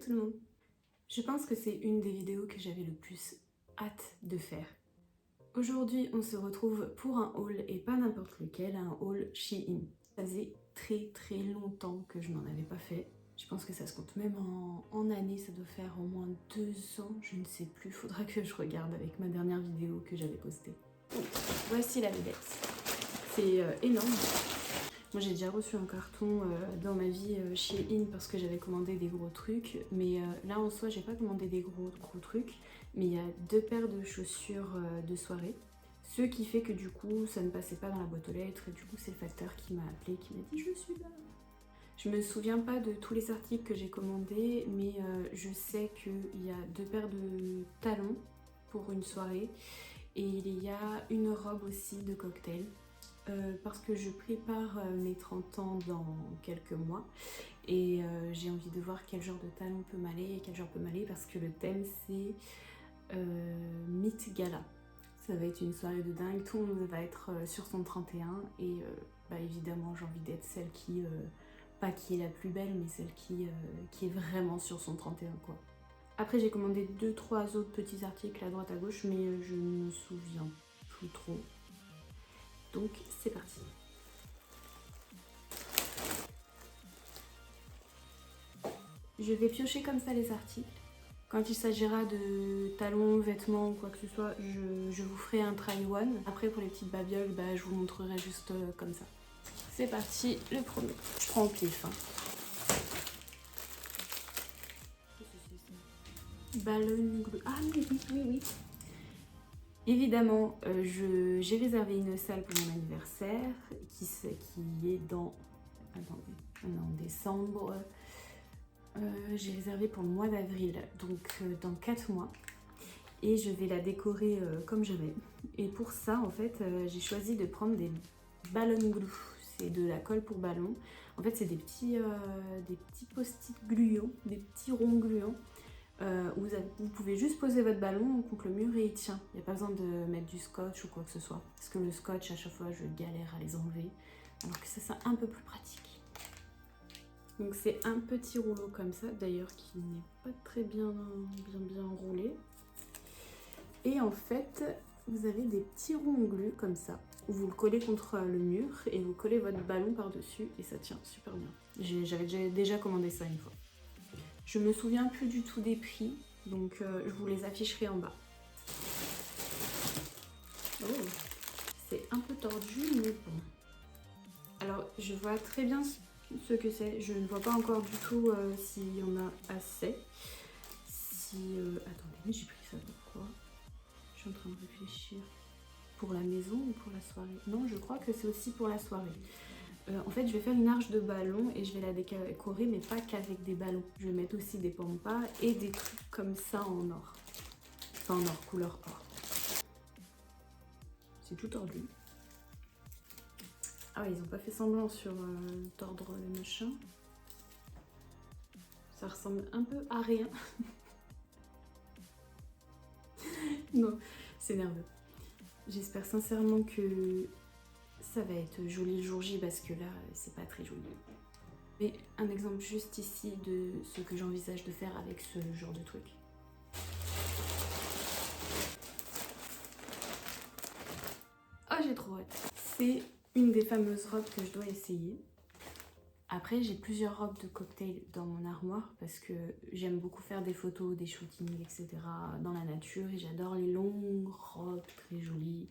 tout le monde. Je pense que c'est une des vidéos que j'avais le plus hâte de faire. Aujourd'hui, on se retrouve pour un haul et pas n'importe lequel, un haul Shein. Ça faisait très longtemps que je n'en avais pas fait. Je pense que ça se compte même en années, ça doit faire au moins 2 ans, je ne sais plus. Faudra que je regarde avec ma dernière vidéo que j'avais postée. Voici la bébête. C'est énorme. Moi j'ai déjà reçu un carton dans ma vie chez In parce que j'avais commandé des gros trucs, mais là en soi j'ai pas commandé des gros trucs, mais il y a 2 paires de chaussures de soirée, ce qui fait que du coup ça ne passait pas dans la boîte aux lettres et du coup c'est le facteur qui m'a appelé, qui m'a dit je suis là. Je me souviens pas de tous les articles que j'ai commandés, mais je sais qu'il y a 2 paires de talons pour une soirée et il y a une robe aussi de cocktail. Parce que je prépare mes 30 ans dans quelques mois et j'ai envie de voir quel genre de talon peut m'aller et quel genre peut m'aller parce que le thème c'est Meet Gala. Ça va être une soirée de dingue, tout le monde va être sur son 31 et bah évidemment j'ai envie d'être celle qui, pas qui est la plus belle, mais celle qui est vraiment sur son 31 quoi. Après j'ai commandé 2-3 autres petits articles à droite à gauche mais je ne me souviens plus trop. Donc c'est parti. Je vais piocher comme ça les articles. Quand il s'agira de talons, vêtements ou quoi que ce soit, je vous ferai un try one. Après pour les petites babioles, bah, je vous montrerai juste comme ça. C'est parti, le premier. Je prends au pif. Hein. Qu'est-ce que c'est ça? Ballon glue. Ah oui. Évidemment, j'ai réservé une salle pour mon anniversaire qui est dans... Attendez, on est en décembre. J'ai réservé pour le mois d'avril, donc dans 4 mois. Et je vais la décorer comme j'aimais. Et pour ça, en fait, j'ai choisi de prendre des ballon glue. C'est de la colle pour ballon. En fait, c'est des petits post-it gluants, des petits ronds gluants. Vous pouvez juste poser votre ballon contre le mur et il tient. Il n'y a pas besoin de mettre du scotch ou quoi que ce soit. Parce que le scotch, à chaque fois, je galère à les enlever. Alors que ça, c'est un peu plus pratique. Donc c'est un petit rouleau comme ça, d'ailleurs qui n'est pas très bien roulé. Et en fait, vous avez des petits ronds glus comme ça, où vous le collez contre le mur et vous collez votre ballon par-dessus et ça tient super bien. J'avais déjà commandé ça une fois. Je me souviens plus du tout des prix, donc je vous les afficherai en bas. Oh, c'est un peu tordu, mais bon. Alors, je vois très bien ce que c'est. Je ne vois pas encore du tout s'il y en a assez. Attendez, mais j'ai pris ça pourquoi? Je suis en train de réfléchir. Pour la maison ou pour la soirée? Non, je crois que c'est aussi pour la soirée. En fait, je vais faire une arche de ballon et je vais la décorer, mais pas qu'avec des ballons. Je vais mettre aussi des pampas et des trucs comme ça en or. Enfin, en or, couleur or. C'est tout tordu. Ah ouais, ils n'ont pas fait semblant sur tordre le machin. Ça ressemble un peu à rien. Non, c'est nerveux. J'espère sincèrement que ça va être joli le jour J parce que là, c'est pas très joli. Mais un exemple juste ici de ce que j'envisage de faire avec ce genre de truc. Oh, j'ai trop hâte. C'est une des fameuses robes que je dois essayer. Après, j'ai plusieurs robes de cocktail dans mon armoire parce que j'aime beaucoup faire des photos, des shootings, etc. dans la nature et j'adore les longues robes très jolies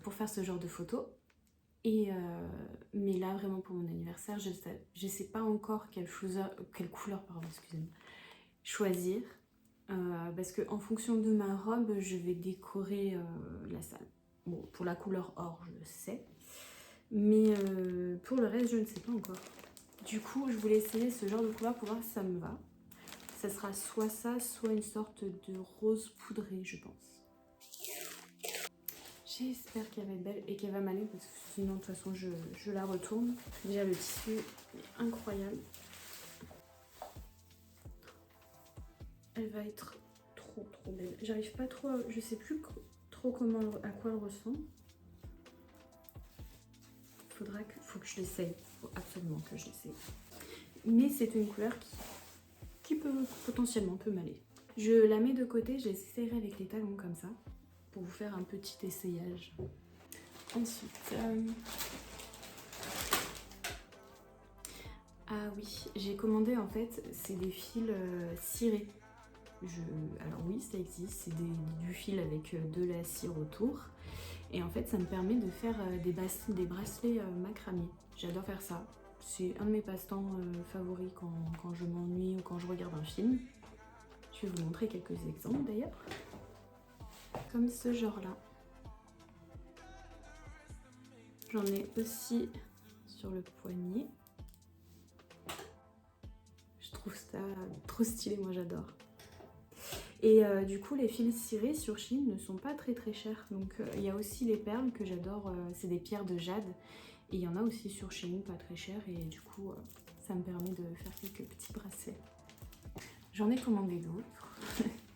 pour faire ce genre de photos. Et mais là, vraiment pour mon anniversaire, je sais pas encore quelle couleur choisir parce que en fonction de ma robe, je vais décorer la salle. Bon, pour la couleur or, je le sais. Mais pour le reste, je ne sais pas encore. Du coup, je voulais essayer ce genre de couleur pour voir si ça me va. Ça sera soit ça, soit une sorte de rose poudré, je pense. J'espère qu'elle va être belle et qu'elle va m'aller parce que sinon, de toute façon, je la retourne. Déjà, le tissu est incroyable. Elle va être trop belle. J'arrive pas trop à... Je sais plus trop à quoi elle ressemble. Faut que je l'essaye. Faut absolument que je l'essaye. Mais c'est une couleur qui qui peut potentiellement peut m'aller. Je la mets de côté, j'essaierai avec les talons comme ça pour vous faire un petit essayage. Ensuite, ah oui, j'ai commandé en fait, c'est des fils cirés. Alors oui, ça existe, c'est du fil avec de la cire autour. Et en fait, ça me permet de faire des bracelets macramé. J'adore faire ça. C'est un de mes passe-temps favoris quand je m'ennuie ou quand je regarde un film. Je vais vous montrer quelques exemples d'ailleurs. Comme ce genre-là. J'en ai aussi sur le poignet. Je trouve ça trop stylé, moi j'adore. Et du coup, les fils cirés sur Shein ne sont pas très chers. Donc il y a aussi les perles que j'adore, c'est des pierres de jade. Et il y en a aussi sur Shein, pas très cher. Et du coup, ça me permet de faire quelques petits bracelets. J'en ai commandé d'autres.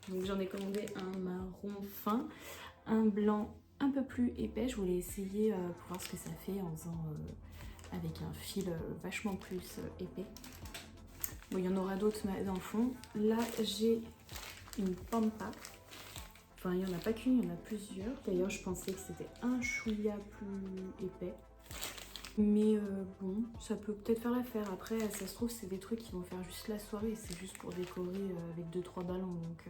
Donc j'en ai commandé un marron fin, un blanc un peu plus épais. Je voulais essayer pour voir ce que ça fait en faisant avec un fil vachement plus épais. Bon, il y en aura d'autres dans le fond. Là, j'ai une pampa. Enfin, il n'y en a pas qu'une, il y en a plusieurs. D'ailleurs, je pensais que c'était un chouïa plus épais. Mais bon, ça peut peut-être faire l'affaire. Après, ça se trouve, c'est des trucs qui vont faire juste la soirée. C'est juste pour décorer avec 2-3 ballons. Donc,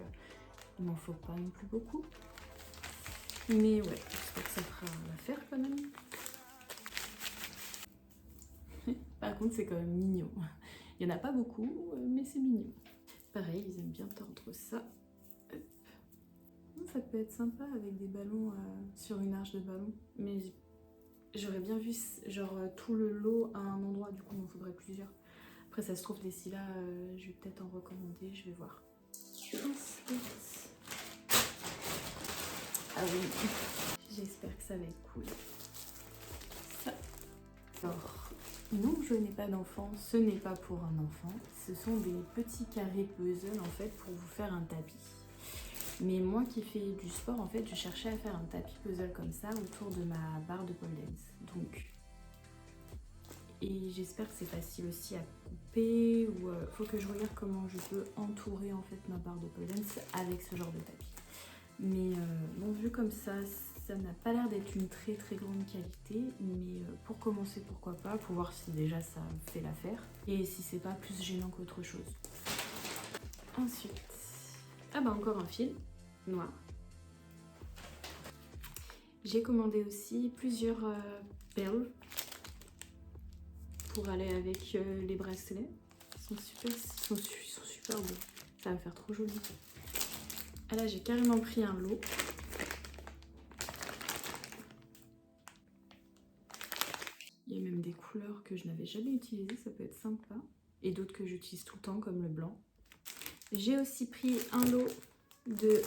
il n'en faut pas non plus beaucoup. Mais ouais, j'espère que ça fera l'affaire quand même. Par contre, c'est quand même mignon. Il n'y en a pas beaucoup, mais c'est mignon. Pareil, ils aiment bien tordre ça. Hop. Ça peut être sympa avec des ballons sur une arche de ballon. Mais j'aurais bien vu genre tout le lot à un endroit, du coup il m'en faudrait plusieurs. Après ça se trouve d'ici là, je vais peut-être en recommander, je vais voir. Ensuite... Ah oui, j'espère que ça va être cool. Ça. Alors, non, je n'ai pas d'enfant, ce n'est pas pour un enfant. Ce sont des petits carrés puzzle en fait pour vous faire un tapis. Mais moi qui fais du sport, en fait, je cherchais à faire un tapis puzzle comme ça autour de ma barre de pole dance. Donc, et j'espère que c'est facile aussi à couper ou faut que je regarde comment je peux entourer en fait ma barre de pole dance avec ce genre de tapis. Mais bon, vu comme ça n'a pas l'air d'être une très grande qualité, mais pour commencer, pourquoi pas, pour voir si déjà ça fait l'affaire et si c'est pas plus gênant qu'autre chose. Ensuite, ah bah encore un fil noir. J'ai commandé aussi plusieurs perles pour aller avec les bracelets. Ils sont super beaux. Ça va faire trop joli. Ah là, j'ai carrément pris un lot. Il y a même des couleurs que je n'avais jamais utilisées, ça peut être sympa. Et d'autres que j'utilise tout le temps, comme le blanc. J'ai aussi pris un lot de...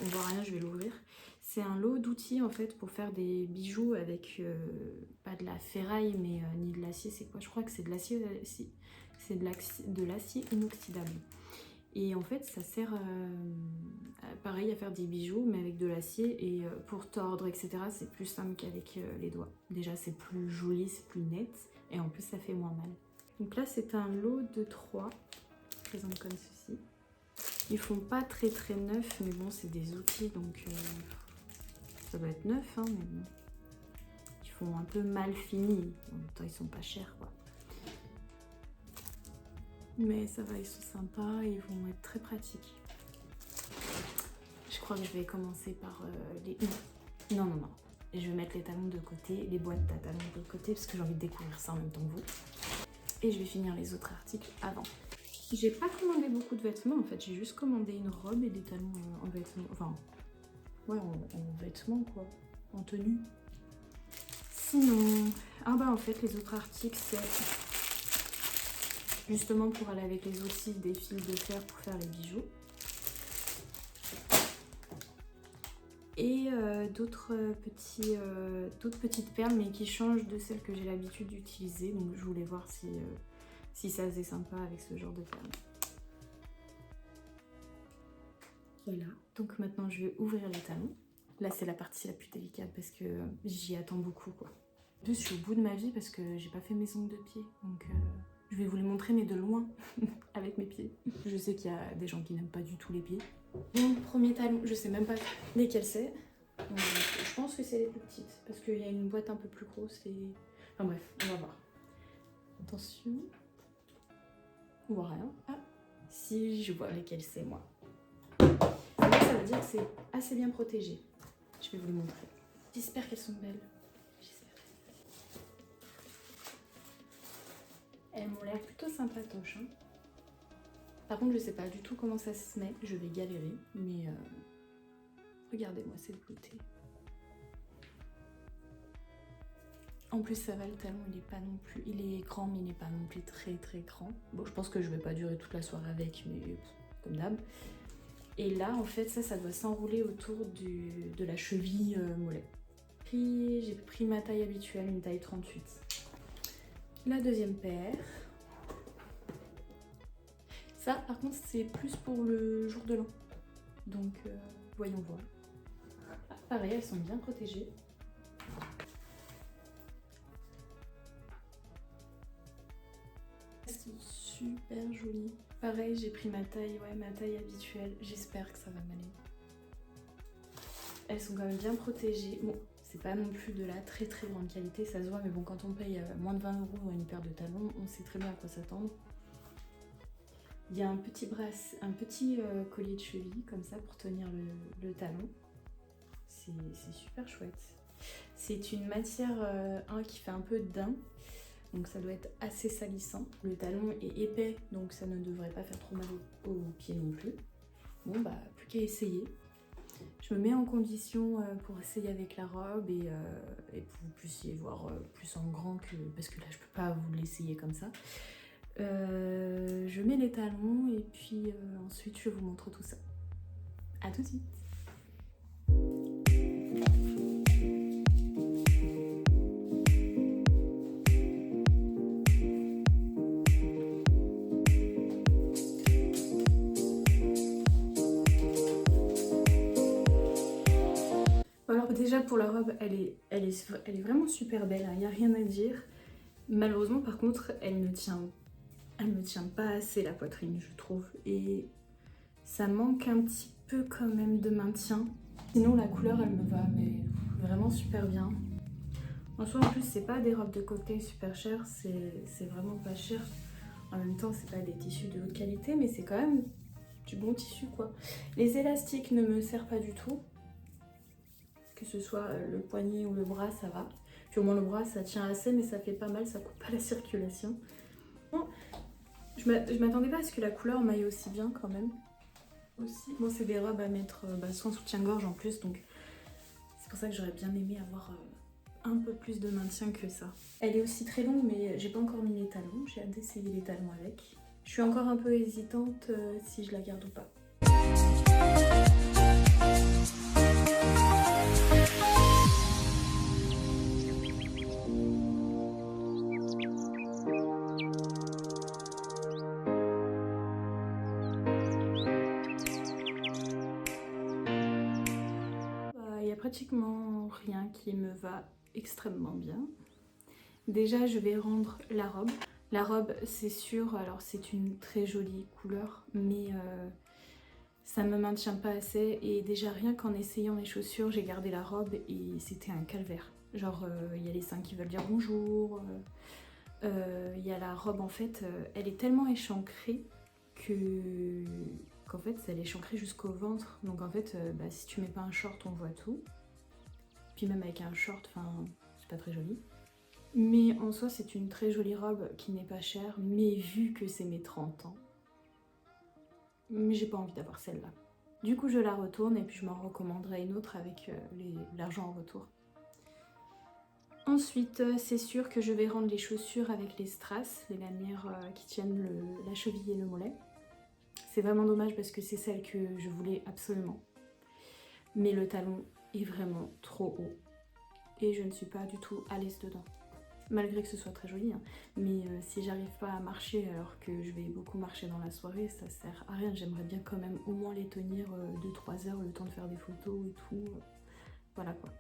on voit rien, je vais l'ouvrir. C'est un lot d'outils en fait pour faire des bijoux avec pas de la ferraille mais ni de l'acier. C'est quoi? Je crois que c'est de l'acier. C'est de l'acier inoxydable. Et en fait ça sert pareil à faire des bijoux mais avec de l'acier. Et pour tordre etc. c'est plus simple qu'avec les doigts. Déjà c'est plus joli, c'est plus net. Et en plus ça fait moins mal. Donc là c'est un lot de 3. Présente comme ceci. Ils font pas très neufs, mais bon, c'est des outils, donc ça doit être neuf, hein, mais bon. Ils font un peu mal finis. En même temps, ils sont pas chers, quoi. Mais ça va, ils sont sympas et ils vont être très pratiques. Je crois que je vais commencer par les... Non. Et je vais mettre les talons de côté, les boîtes à talons de côté, parce que j'ai envie de découvrir ça en même temps que vous. Et je vais finir les autres articles avant. J'ai pas commandé beaucoup de vêtements en fait, j'ai juste commandé une robe et des talons en vêtements, enfin, ouais, en vêtements quoi, en tenue. Sinon, ah bah en fait les autres articles c'est justement pour aller avec les outils des fils de fer pour faire les bijoux. Et d'autres petites perles mais qui changent de celles que j'ai l'habitude d'utiliser, donc je voulais voir si ça faisait sympa avec ce genre de perles. Voilà, donc maintenant je vais ouvrir les talons. Là c'est la partie la plus délicate parce que j'y attends beaucoup quoi. En plus je suis au bout de ma vie parce que j'ai pas fait mes ongles de pied, donc Je vais vous les montrer mais de loin, avec mes pieds. Je sais qu'il y a des gens qui n'aiment pas du tout les pieds. Bon, premier talon, je sais même pas lesquels c'est. Donc, je pense que c'est les plus petites, parce qu'il y a une boîte un peu plus grosse et... Enfin bref, on va voir. Attention. On voit rien. Ah, si, je vois lesquels c'est, moi. Ça veut dire que c'est assez bien protégé. Je vais vous les montrer. J'espère qu'elles sont belles. J'espère. Elles m'ont l'air plutôt sympatoches. Hein. Par contre, je sais pas du tout comment ça se met. Je vais galérer, mais regardez-moi cette beauté. En plus, ça va, le talon, il est pas non plus... Il est grand, mais il n'est pas non plus très très grand. Bon, je pense que je vais pas durer toute la soirée avec, mais comme d'hab. Et là, en fait, ça doit s'enrouler autour de la cheville mollet. Puis, j'ai pris ma taille habituelle, une taille 38. La deuxième paire. Ça, par contre, c'est plus pour le jour de l'an. Donc, voyons voir. Ah, pareil, elles sont bien protégées. Elles sont super jolies. Pareil, j'ai pris ma taille habituelle. J'espère que ça va m'aller. Elles sont quand même bien protégées. Bon, c'est pas non plus de la très très grande qualité, ça se voit, mais bon, quand on paye moins de 20 € une paire de talons, on sait très bien à quoi s'attendre. Il y a un petit collier de cheville comme ça pour tenir le talon. C'est super chouette. C'est une matière qui fait un peu daim, donc ça doit être assez salissant. Le talon est épais, donc ça ne devrait pas faire trop mal aux pieds non plus. Bon bah, plus qu'à essayer. Je me mets en condition pour essayer avec la robe et pour que vous puissiez voir plus en grand que... Parce que là, je peux pas vous l'essayer comme ça. Je mets les talons et puis ensuite, je vous montre tout ça. À tout de suite. Alors déjà pour la robe, elle est vraiment super belle, il n'y a rien à dire. Malheureusement par contre, elle ne tient pas assez la poitrine, je trouve. Et ça manque un petit peu quand même de maintien. Sinon la couleur elle me va mais vraiment super bien. En soi en plus c'est pas des robes de cocktail super chères, c'est vraiment pas cher. En même temps c'est pas des tissus de haute qualité mais c'est quand même du bon tissu quoi. Les élastiques ne me servent pas du tout. Que ce soit le poignet ou le bras, ça va. Puis au moins le bras, ça tient assez, mais ça fait pas mal, ça coupe pas la circulation. Bon, je m'attendais pas à ce que la couleur m'aille aussi bien quand même. Aussi. Bon, c'est des robes à mettre sans soutien-gorge en plus, donc c'est pour ça que j'aurais bien aimé avoir un peu plus de maintien que ça. Elle est aussi très longue, mais j'ai pas encore mis les talons. J'ai hâte d'essayer les talons avec. Je suis encore un peu hésitante si je la garde ou pas. Pratiquement rien qui me va extrêmement bien. Déjà, je vais rendre la robe. La robe, c'est sûr, alors c'est une très jolie couleur, mais ça me maintient pas assez. Et déjà, rien qu'en essayant les chaussures, j'ai gardé la robe et c'était un calvaire. Genre, il y a les seins qui veulent dire bonjour. Il y a la robe, en fait, elle est tellement échancrée qu'en fait, elle est échancrée jusqu'au ventre. Donc en fait, si tu mets pas un short, on voit tout. Puis même avec un short, enfin, c'est pas très joli. Mais en soi, c'est une très jolie robe qui n'est pas chère, mais vu que c'est mes 30 ans, j'ai pas envie d'avoir celle-là. Du coup, je la retourne et puis je m'en recommanderai une autre avec l'argent en retour. Ensuite, c'est sûr que je vais rendre les chaussures avec les strass, les lanières qui tiennent la cheville et le mollet. C'est vraiment dommage parce que c'est celle que je voulais absolument. Mais le talon est vraiment trop haut et je ne suis pas du tout à l'aise dedans. Malgré que ce soit très joli, hein. Mais si j'arrive pas à marcher alors que je vais beaucoup marcher dans la soirée, ça sert à rien. J'aimerais bien quand même au moins les tenir 2-3 heures, le temps de faire des photos et tout. Voilà quoi.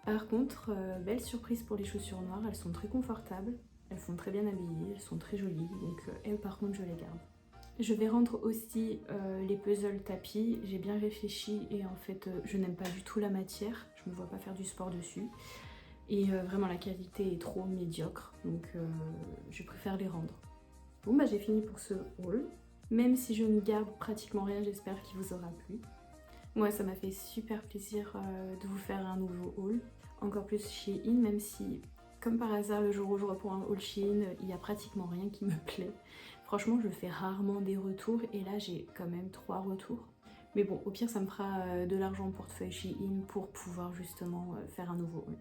Par contre, belle surprise pour les chaussures noires, elles sont très confortables. Elles font très bien habillées, elles sont très jolies, donc elles par contre je les garde. Je vais rendre aussi les puzzles tapis. J'ai bien réfléchi et en fait je n'aime pas du tout la matière. Je me vois pas faire du sport dessus. Et vraiment la qualité est trop médiocre, donc je préfère les rendre. Bon bah j'ai fini pour ce haul. Même si je ne garde pratiquement rien, j'espère qu'il vous aura plu. Moi ça m'a fait super plaisir de vous faire un nouveau haul. Encore plus Shein, même si comme par hasard le jour où je reprends un haul Shein, il n'y a pratiquement rien qui me plaît. Franchement je fais rarement des retours et là j'ai quand même 3 retours. Mais bon au pire ça me fera de l'argent en portefeuille Shein pour pouvoir justement faire un nouveau haul.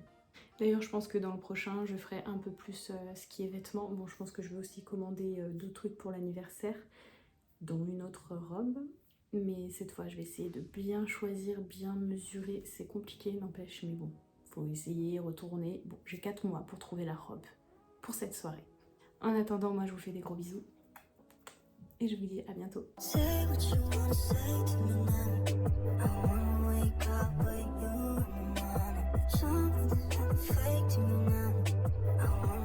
D'ailleurs je pense que dans le prochain je ferai un peu plus ce qui est vêtements. Bon je pense que je vais aussi commander d'autres trucs pour l'anniversaire, dont une autre robe. Mais cette fois je vais essayer de bien choisir, bien mesurer. C'est compliqué n'empêche, mais bon, faut essayer, retourner. Bon j'ai 4 mois pour trouver la robe pour cette soirée. En attendant moi je vous fais des gros bisous. Et je vous dis à bientôt. Say what you wanna say to me now. I wanna wake up with you in the morning. Something's fake to me now. I wanna